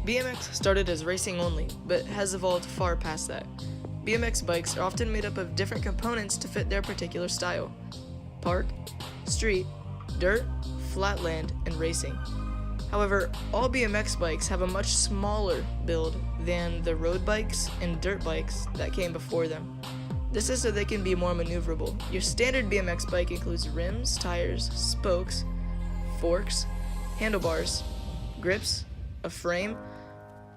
BMX started as racing only, but has evolved far past that. BMX bikes are often made up of different components to fit their particular style: park, street, dirt, flatland, and racing. However, all BMX bikes have a much smaller build than the road bikes and dirt bikes that came before them. This is so they can be more maneuverable. Your standard BMX bike includes rims, tires, spokes, forks, handlebars, grips, a frame,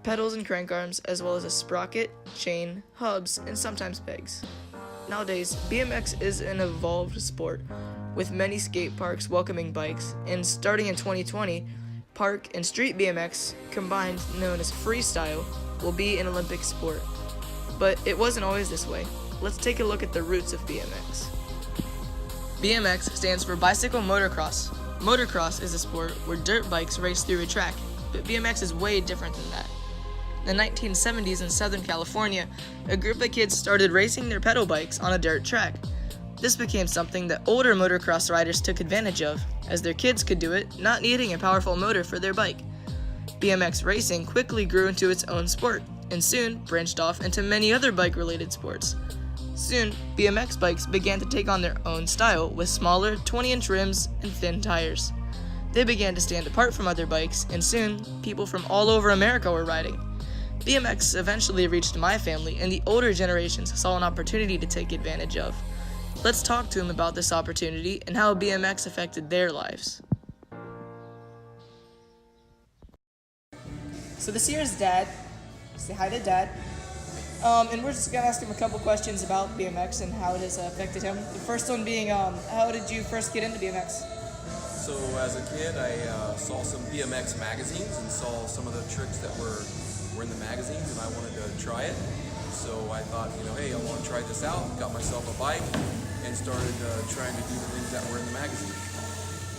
pedals and crank arms, as well as a sprocket, chain, hubs, and sometimes pegs. Nowadays, BMX is an evolved sport, with many skate parks welcoming bikes, and starting in 2020, park and street BMX, combined known as freestyle, will be an Olympic sport. But it wasn't always this way. Let's take a look at the roots of BMX. BMX stands for Bicycle Motocross. Motocross is a sport where dirt bikes race through a track, but BMX is way different than that. In the 1970s in Southern California, a group of kids started racing their pedal bikes on a dirt track. This became something that older motocross riders took advantage of, as their kids could do it, not needing a powerful motor for their bike. BMX racing quickly grew into its own sport, and soon branched off into many other bike-related sports. Soon, BMX bikes began to take on their own style with smaller 20-inch rims and thin tires. They began to stand apart from other bikes, and soon, people from all over America were riding. BMX eventually reached my family, and the older generations saw an opportunity to take advantage of. Let's talk to them about this opportunity and how BMX affected their lives. So this here is Dad. Say hi to Dad. And we're just going to ask him a couple questions about BMX and how it has affected him. The first one being, how did you first get into BMX? So as a kid, I saw some BMX magazines and saw some of the tricks that were in the magazines, and I wanted to try it. So I thought, hey, I want to try this out. Got myself a bike and started trying to do the things that were in the magazine.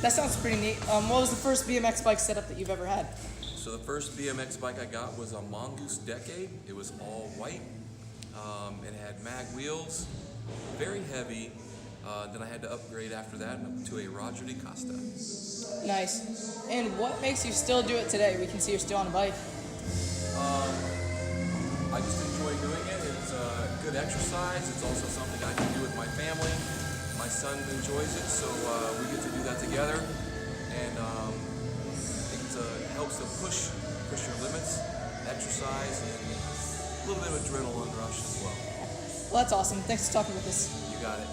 That sounds pretty neat. What was the first BMX bike setup that you've ever had? So the first BMX bike I got was a Mongoose Decade. It was all white. It had mag wheels, very heavy. Then I had to upgrade after that to a Roger DeCosta. Nice. And what makes you still do it today? We can see you're still on a bike. I just enjoy doing it. It's good exercise. It's also something I can do with my family. My son enjoys it, so we get to do that together. And it helps to push your limits, exercise, and a little bit of adrenaline rush as well. Well, that's awesome. Thanks for talking with us. You got it.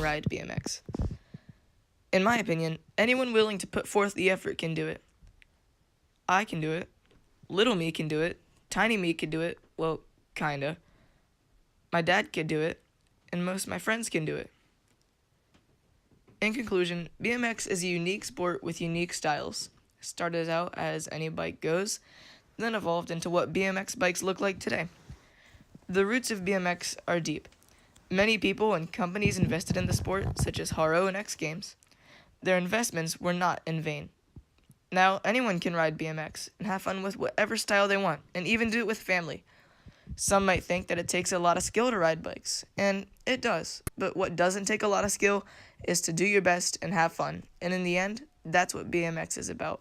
Ride BMX. In my opinion, anyone willing to put forth the effort can do it. I can do it. Little me can do it. Tiny me can do it. Well, kinda. My dad can do it. And most of my friends can do it. In conclusion, BMX is a unique sport with unique styles. Started out as any bike goes, then evolved into what BMX bikes look like today. The roots of BMX are deep. Many people and companies invested in the sport, such as Haro and X Games. Their investments were not in vain. Now, anyone can ride BMX and have fun with whatever style they want, and even do it with family. Some might think that it takes a lot of skill to ride bikes, and it does. But what doesn't take a lot of skill is to do your best and have fun. And in the end, that's what BMX is about.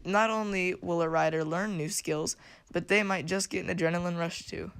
Not only will a rider learn new skills, but they might just get an adrenaline rush too.